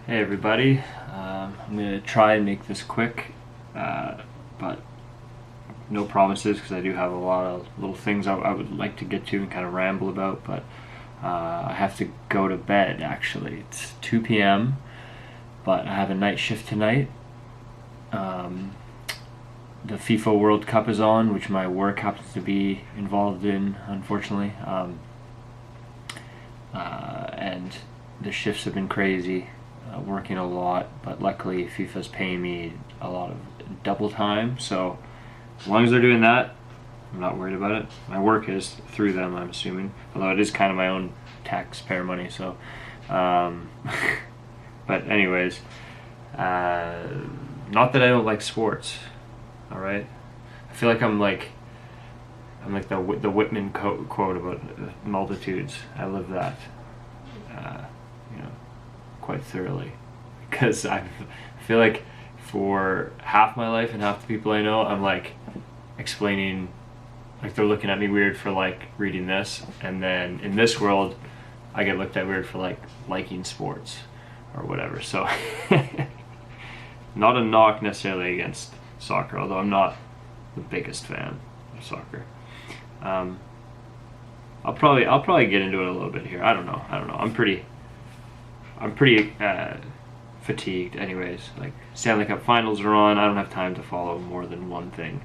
Hey everybody, I'm going to try and make this quick, but no promises because I do have a lot of little things I would like to get to and kind of ramble about, but I have to go to bed actually. It's 2 p.m., but I have a night shift tonight. The FIFA World Cup is on, which my work happens to be involved in, unfortunately, and the shifts have been crazy. Working a lot, but luckily FIFA's paying me a lot of double time, so as long as they're doing that, I'm not worried about it. My work is through them, I'm assuming, although it is kind of my own taxpayer money, so but anyways, not that I don't like sports, all right? I feel like I'm like the Whitman quote about multitudes. I live that, you know, quite thoroughly, because I feel like for half my life and half the people I know, I'm like explaining, like they're looking at me weird for like reading this, and then in this world I get looked at weird for like liking sports or whatever. So not a knock necessarily against soccer, although I'm not the biggest fan of soccer. I'll probably get into it a little bit here. I don't know. I'm pretty fatigued anyways. Like, Stanley Cup finals are on. I don't have time to follow more than one thing.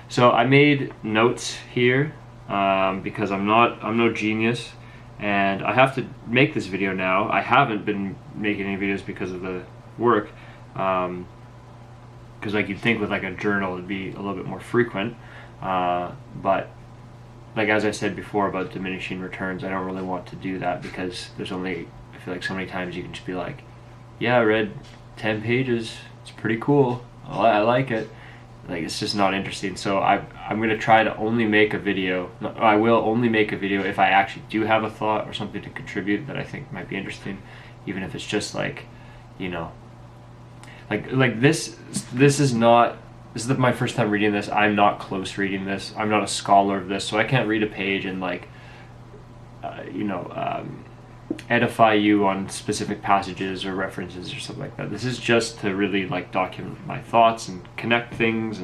So I made notes here because I'm no genius, and I have to make this video now. I haven't been making any videos because of the work, because like you'd think with like a journal it'd be a little bit more frequent, but like as I said before about diminishing returns, I don't really want to do that because there's only, I feel like so many times you can just be like, yeah, I read 10 pages, it's pretty cool, I like it. Like, it's just not interesting. So I'm going to try to only make a video. I will only make a video if I actually do have a thought or something to contribute that I think might be interesting, even if it's just like, you know, like this is not, this is my first time reading this. I'm not close reading this. I'm not a scholar of this, so I can't read a page and like, edify you on specific passages or references or something like that. This is just to really like document my thoughts and connect things,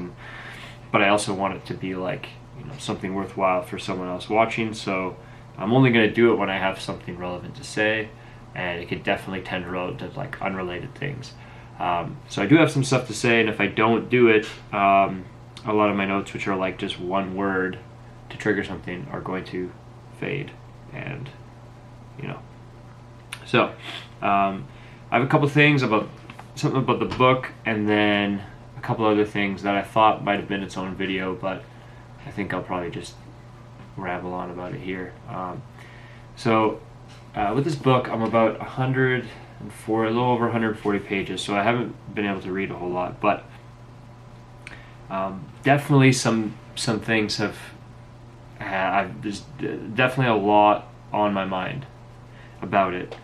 but I also want it to be like, you know, something worthwhile for someone else watching. So I'm only going to do it when I have something relevant to say, and it could definitely tend to like unrelated things. So I do have some stuff to say, and if I don't do it, a lot of my notes, which are like just one word to trigger something, are going to fade, and you know. So I have a couple things about something about the book, and then a couple other things that I thought might have been its own video, but I think I'll probably just ramble on about it here. With this book, I'm about 104, a little over 140 pages, so I haven't been able to read a whole lot, but definitely some things have. There's definitely a lot on my mind about it.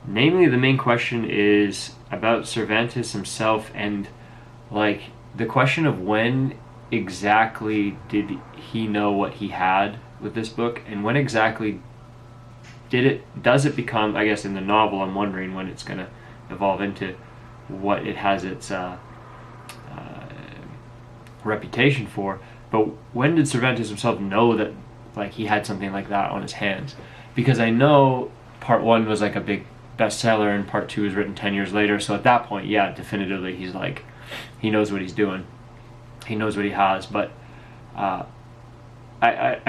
Namely, the main question is about Cervantes himself, and like the question of when exactly did he know what he had with this book, and when exactly does it become, I guess in the novel I'm wondering when it's going to evolve into what it has its reputation for, but when did Cervantes himself know that like he had something like that on his hands? Because I know part 1 was like a big bestseller and part 2 was written 10 years later, so at that point, yeah, definitively he's like, he knows what he's doing, he knows what he has. But I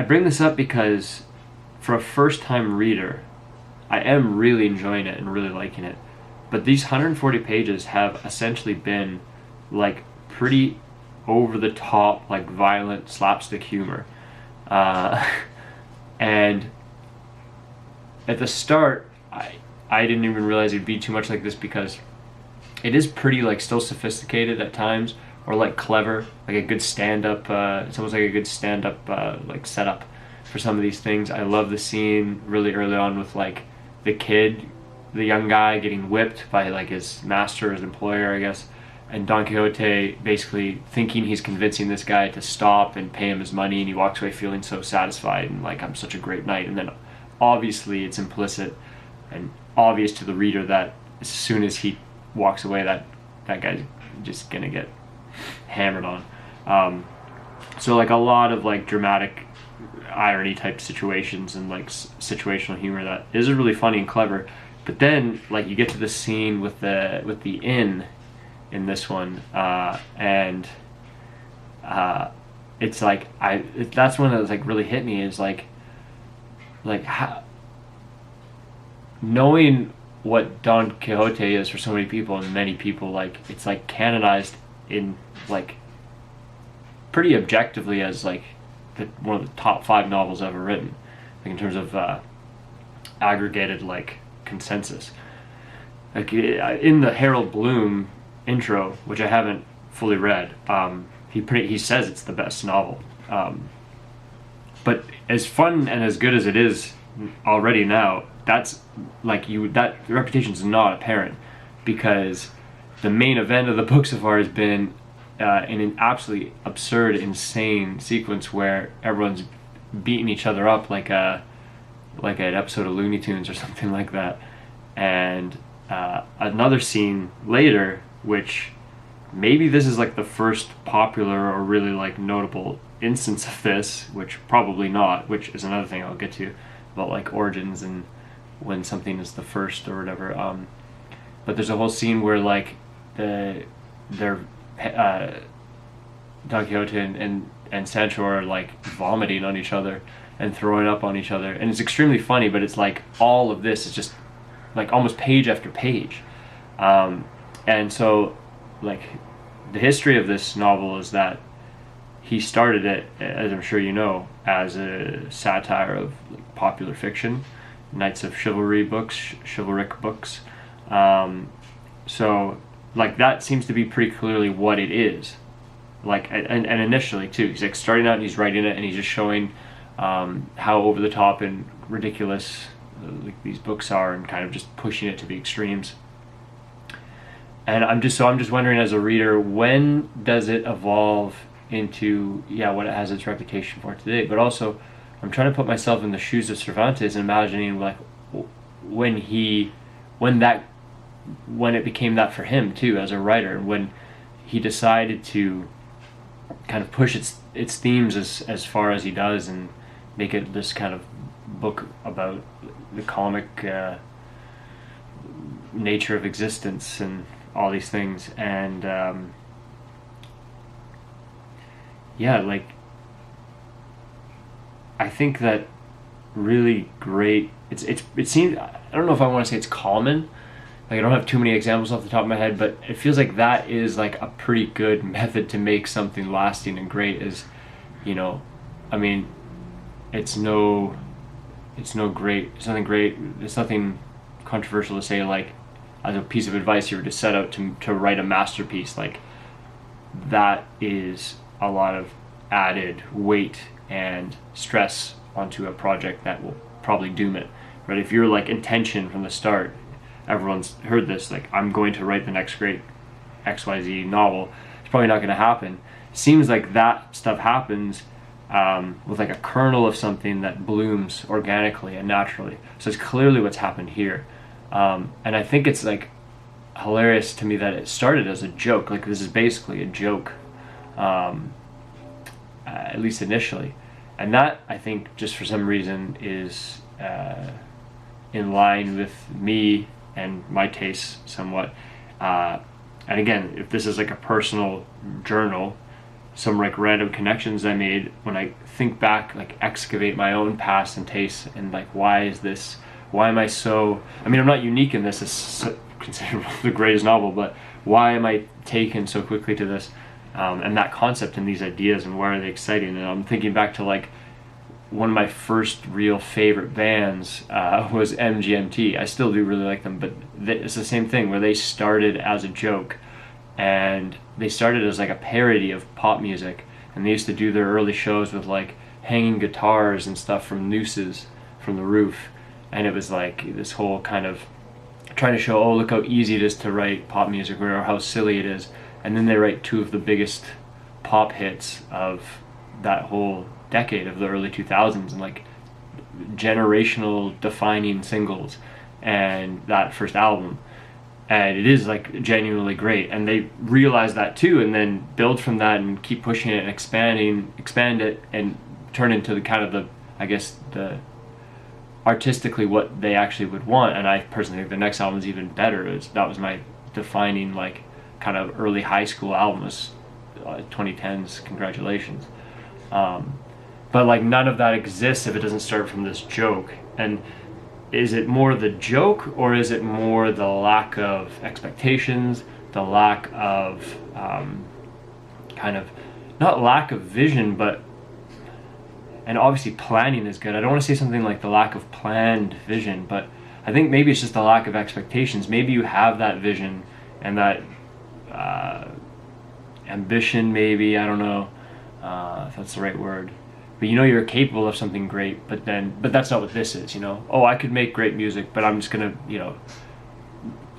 bring this up because for a first-time reader, I am really enjoying it and really liking it, but these 140 pages have essentially been like pretty over-the-top, like violent slapstick humor, and at the start, I didn't even realize it'd be too much like this, because it is pretty like still sophisticated at times, or like clever, like a good stand-up. It's almost like a good stand-up like setup for some of these things. I love the scene really early on with like the young guy getting whipped by like his master, his employer, I guess, and Don Quixote basically thinking he's convincing this guy to stop and pay him his money, and he walks away feeling so satisfied and like, I'm such a great knight, and then obviously it's implicit and obvious to the reader that as soon as he walks away, that guy's just gonna get hammered on. So like a lot of like dramatic irony type situations and like situational humor that is really funny and clever. But then like you get to the scene with the inn in this one, and it's like that's one that was like really hit me, is like how, knowing what Don Quixote is for so many people, and many people, like it's like canonized in like pretty objectively as like one of the top 5 novels ever written, like in terms of aggregated like consensus. Like in the Harold Bloom intro, which I haven't fully read, he says it's the best novel. But as fun and as good as it is already now, that's like that reputation is not apparent, because the main event of the book so far has been in an absolutely absurd, insane sequence where everyone's beating each other up like an episode of Looney Tunes or something like that. And another scene later, which maybe this is like the first popular or really like notable instance of this, which probably not, which is another thing I'll get to about like origins and when something is the first or whatever. But there's a whole scene where like they're Don Quixote and Sancho are like vomiting on each other and throwing up on each other, and it's extremely funny, but it's like all of this is just like almost page after page. And so like the history of this novel is that he started it, as I'm sure you know, as a satire of like popular fiction, Knights of Chivalry books, chivalric books. So like that seems to be pretty clearly what it is. Like and initially too, he's like starting out and he's writing it and he's just showing how over the top and ridiculous like these books are, and kind of just pushing it to the extremes. And I'm just wondering as a reader, when does it evolve into what it has its reputation for today? But also I'm trying to put myself in the shoes of Cervantes and imagining like when it became that for him too as a writer, when he decided to kind of push its themes as far as he does and make it this kind of book about the comic nature of existence and all these things. And like I think that really great, it seems, I don't know if I want to say it's common, like I don't have too many examples off the top of my head, but it feels like that is like a pretty good method to make something lasting and great. Is, you know, I mean, it's nothing great, it's nothing controversial to say like as a piece of advice you were to set out to write a masterpiece, like that is a lot of added weight and stress onto a project that will probably doom it, right? If you're like intention from the start, everyone's heard this, like I'm going to write the next great XYZ novel, it's probably not going to happen. Seems like that stuff happens with like a kernel of something that blooms organically and naturally. So it's clearly what's happened here. And I think it's like hilarious to me that it started as a joke. Like this is basically a joke, at least initially. And that, I think, just for some reason is in line with me and my tastes somewhat. And again, if this is like a personal journal, some like random connections I made when I think back, like excavate my own past and tastes, and like why am I so, I mean I'm not unique in this, it's considered the greatest novel, but why am I taken so quickly to this, and that concept and these ideas, and why are they exciting? And I'm thinking back to like one of my first real favorite bands was MGMT. I still do really like them, but it's the same thing where they started as a joke, and they started as like a parody of pop music, and they used to do their early shows with like hanging guitars and stuff from nooses from the roof, and it was like this whole kind of trying to show, oh look how easy it is to write pop music, or how silly it is. And then they write two of the biggest pop hits of that whole decade of the early 2000s, and like generational defining singles. and that first album, and it is like genuinely great, and they realize that too, and then build from that and keep pushing it and expand it and turn into the kind of the, I guess, the artistically what they actually would want. And I personally think the next album is even better. That was my defining like kind of early high school album, was 2010s Congratulations. But like none of that exists if it doesn't start from this joke. And is it more the joke, or is it more the lack of expectations, the lack of kind of, not lack of vision, but, and obviously planning is good. I don't want to say something like the lack of planned vision, but I think maybe it's just the lack of expectations. Maybe you have that vision and that ambition, maybe, I don't know if that's the right word. But you know you're capable of something great, but that's not what this is, you know? Oh, I could make great music, but I'm just gonna, you know,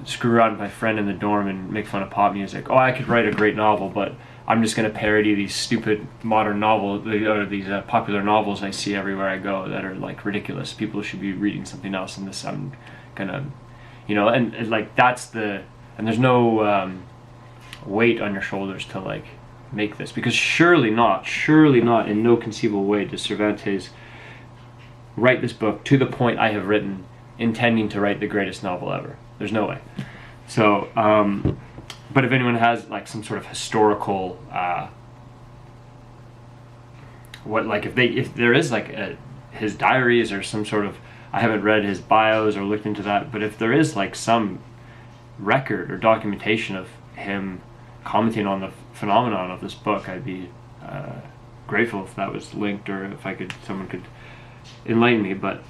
screw around with my friend in the dorm and make fun of pop music. Oh, I could write a great novel, but I'm just gonna parody these stupid modern novels, or these popular novels I see everywhere I go that are like ridiculous. People should be reading something else, and this I'm gonna, you know, and like that's the, and there's no weight on your shoulders to like make this, because surely not, in no conceivable way does Cervantes write this book to the point I have written, intending to write the greatest novel ever. There's no way. So, but if anyone has like some sort of historical, if there is like his diaries or some sort of, I haven't read his bios or looked into that, but if there is like some record or documentation of him commenting on the phenomenon of this book, I'd be grateful if that was linked, or if someone could enlighten me. But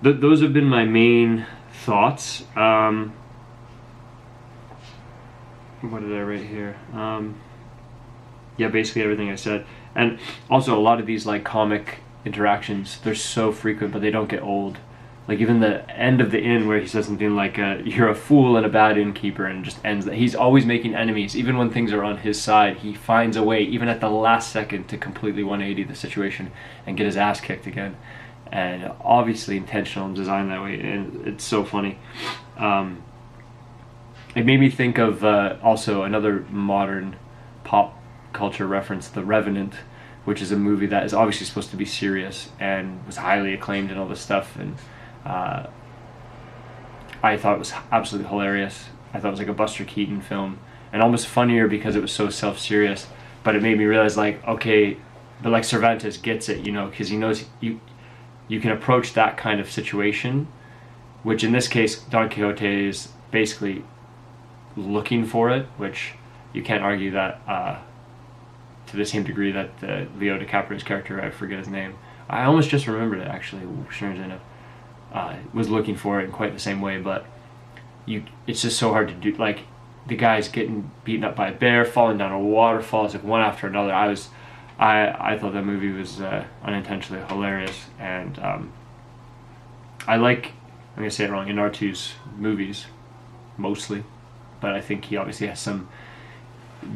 those have been my main thoughts. What did I write here? Yeah, basically everything I said. And also a lot of these like comic interactions, they're so frequent, but they don't get old. Like even the end of the inn where he says something like, you're a fool and a bad innkeeper, and just ends that. He's always making enemies. Even when things are on his side, he finds a way, even at the last second, to completely 180 the situation and get his ass kicked again. And obviously intentional and designed that way, and it's so funny. It made me think of also another modern pop culture reference, The Revenant, which is a movie that is obviously supposed to be serious and was highly acclaimed and all this stuff, and I thought it was absolutely hilarious. I thought it was like a Buster Keaton film, and almost funnier because it was so self-serious. But it made me realize, like, okay, but like Cervantes gets it, you know, because he knows you can approach that kind of situation, which in this case Don Quixote is basically looking for it, which you can't argue that to the same degree that Leo DiCaprio's character, I forget his name, I almost just remembered it actually, strangely enough, was looking for it in quite the same way. But it's just so hard to do. Like, the guy's getting beaten up by a bear, falling down a waterfall. It's like one after another. I thought that movie was unintentionally hilarious, and I like, I'm gonna say it wrong, Inarritu's movies mostly, but I think he obviously has some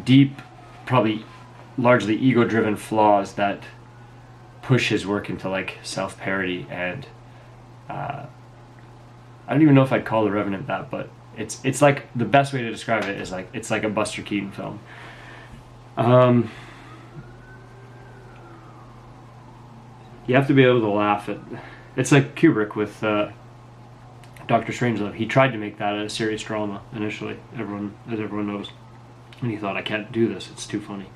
deep, probably largely ego-driven flaws that push his work into like self-parody, and I don't even know if I'd call The Revenant that, but it's like, the best way to describe it is like, it's like a Buster Keaton film. You have to be able to laugh at, it's like Kubrick with Dr. Strangelove. He tried to make that a serious drama initially, as everyone knows, and he thought, I can't do this, it's too funny.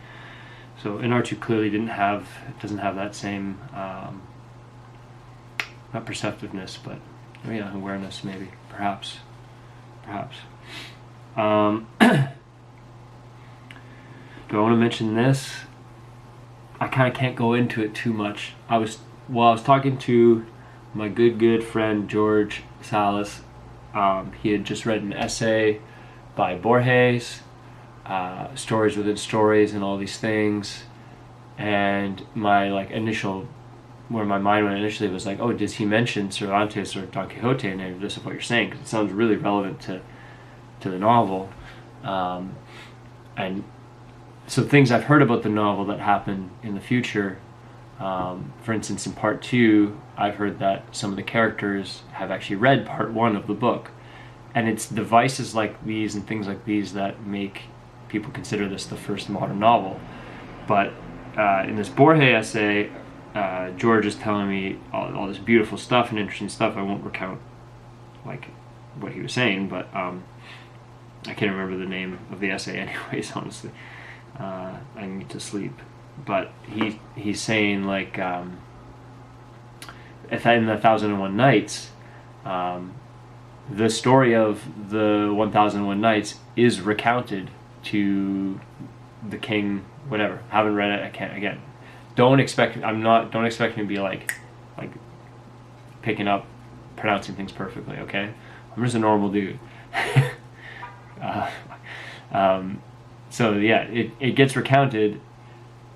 So Inarritu clearly doesn't have that same not perceptiveness, but awareness, maybe, perhaps. Do I want to mention this? I kind of can't go into it too much. I was talking to my good friend George Salas. He had just read an essay by Borges, stories within stories and all these things, and my where my mind went initially was like, oh, does he mention Cervantes or Don Quixote in any of this of what you're saying? Because it sounds really relevant to the novel, and some things I've heard about the novel that happen in the future. For instance, in part 2, I've heard that some of the characters have actually read part one of the book, and it's devices like these and things like these that make people consider this the first modern novel. But in this Borges essay, George is telling me all this beautiful stuff and interesting stuff. I won't recount like what he was saying, but I can't remember the name of the essay anyways, honestly. I need to sleep. But he's saying like in the 1001 Nights, the story of the 1001 Nights is recounted to the king. Whatever. Haven't read it. I can't. Again, don't expect me to be like picking up, pronouncing things perfectly. Okay, I'm just a normal dude. So yeah, it gets recounted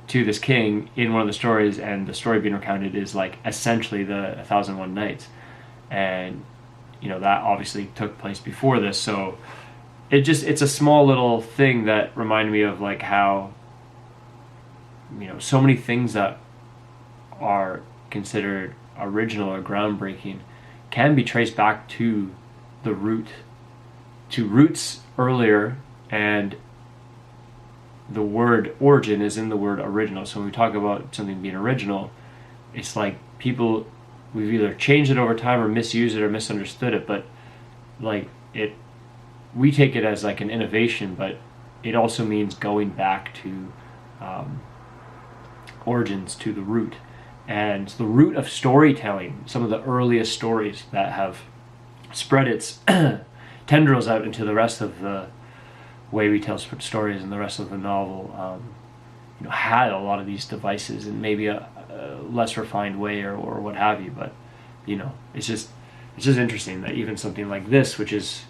to this king in one of the stories, and the story being recounted is like essentially the 1001 Nights, and that obviously took place before this. So it's a small little thing that reminded me of like how so many things that are considered original or groundbreaking can be traced back to roots earlier, and the word origin is in the word original. So when we talk about something being original, it's like we've either changed it over time or misused it or misunderstood it, but like we take it as like an innovation, but it also means going back to origins, to the root. And the root of storytelling, some of the earliest stories that have spread its tendrils out into the rest of the way we tell stories and the rest of the novel, had a lot of these devices in maybe a less refined way or what have you. But it's just interesting that even something like this, which is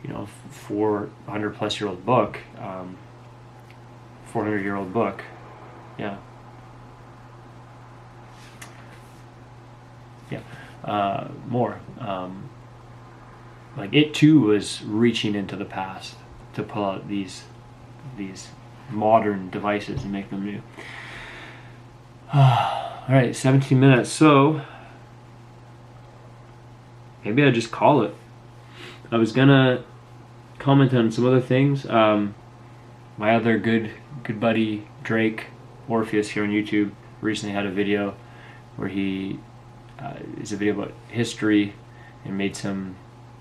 400-plus-year-old book, 400-year-old book, yeah. More. Like it too was reaching into the past to pull out these modern devices and make them new. All right, 17 minutes. So maybe I just call it. I was gonna comment on some other things. My other good buddy Drake Orpheus here on YouTube recently had a video where he is a video about history and made some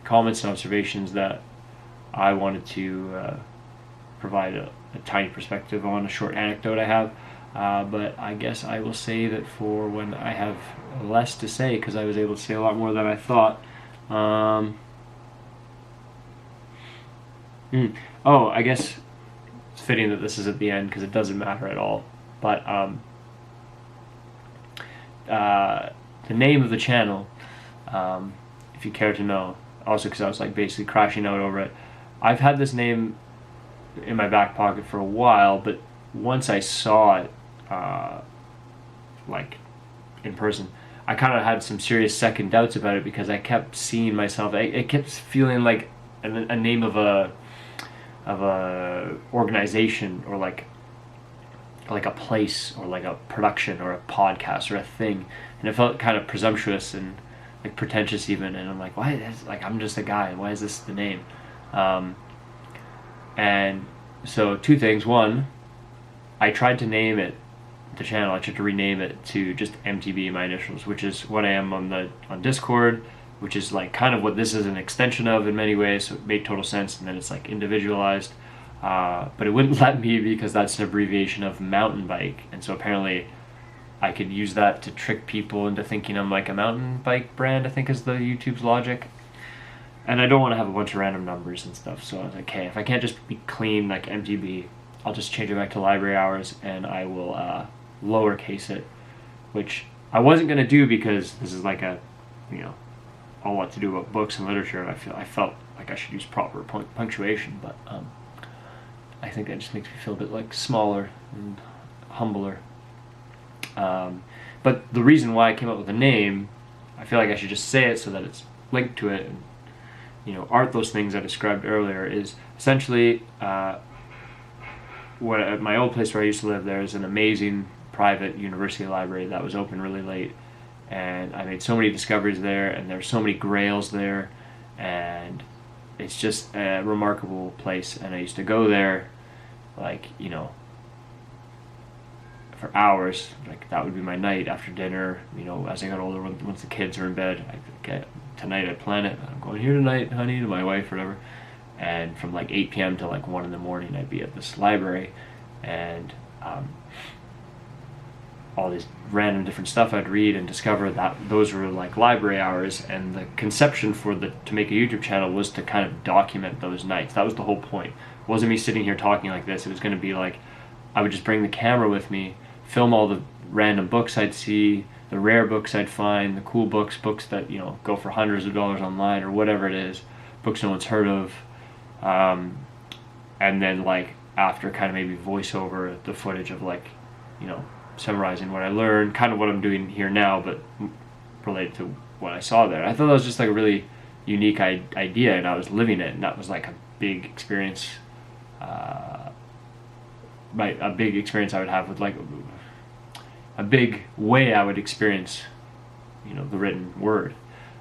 comments and observations that I wanted to provide a tiny perspective on, a short anecdote I have. But I guess I will save it for when I have less to say, because I was able to say a lot more than I thought. Oh, I guess it's fitting that this is at the end because it doesn't matter at all. But the name of the channel, if you care to know, also because I was like basically crashing out over it. I've had this name in my back pocket for a while, but once I saw it like in person, I kind of had some serious second doubts about it, because I kept seeing myself, it kept feeling like a name of a organization, or like a place, or like a production, or a podcast, or a thing, and it felt kind of presumptuous and like pretentious even, and I'm like, why is, like, I'm just a guy, why is this the name? And so two things. One, I tried to name it, the channel, I tried to rename it to just MTB, my initials, which is what I am on Discord, which is like kind of what this is an extension of in many ways, so it made total sense, and then it's like individualized. But it wouldn't let me, because that's an abbreviation of mountain bike, and so apparently I could use that to trick people into thinking I'm like a mountain bike brand, I think is the YouTube's logic. And I don't want to have a bunch of random numbers and stuff, so I was like, okay, if I can't just be clean like MTB, I'll just change it back to library hours, and I will lowercase it, which I wasn't going to do because this is like a, all what to do about books and literature, and I felt like I should use proper punctuation, but I think that just makes me feel a bit like smaller and humbler. But the reason why I came up with the name, I feel like I should just say it so that it's linked to it. And, art, those things I described earlier, is essentially at my old place where I used to live, there is an amazing private university library that was open really late, and I made so many discoveries there, and there's so many grails there, and it's just a remarkable place. And I used to go there, like, you know, for hours. Like, that would be my night after dinner. You know, as I got older, once the kids are in bed, tonight I plan it. I'm going here tonight, honey, to my wife, or whatever. And from like 8 p.m. to like 1 in the morning, I'd be at this library, and all these random different stuff I'd read and discover that those were like library hours. And the conception to make a YouTube channel was to kind of document those nights. That was the whole point. It wasn't me sitting here talking like this. It was going to be like, I would just bring the camera with me, film all the random books I'd see, the rare books I'd find, the cool books that, you know, go for hundreds of dollars online or whatever it is, books no one's heard of, and then like after kind of maybe voice over the footage of like, you know, summarizing what I learned, kind of what I'm doing here now, but related to what I saw there. I thought that was just like a really unique idea, and I was living it, and that was like a big experience. A big experience I would have with like a big way I would experience, you know, the written word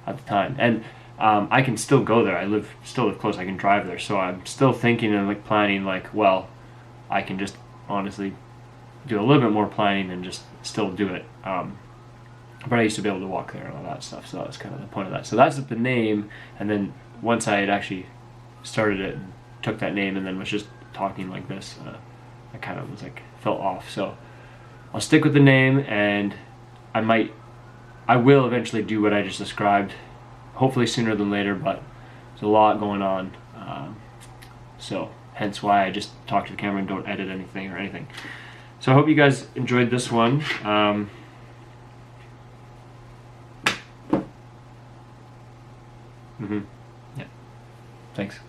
at the time. And I can still go there. I still live close. I can drive there. So I'm still thinking and like planning like, well, I can just honestly do a little bit more planning and just still do it. But I used to be able to walk there and all that stuff. So that was kind of the point of that. So that's the name. And then once I had actually started it and took that name and then was just talking like this, I kind of was like, felt off. So I'll stick with the name, and I will eventually do what I just described, hopefully sooner than later, but there's a lot going on. So hence why I just talk to the camera and don't edit anything or anything. So I hope you guys enjoyed this one. Yeah. Thanks.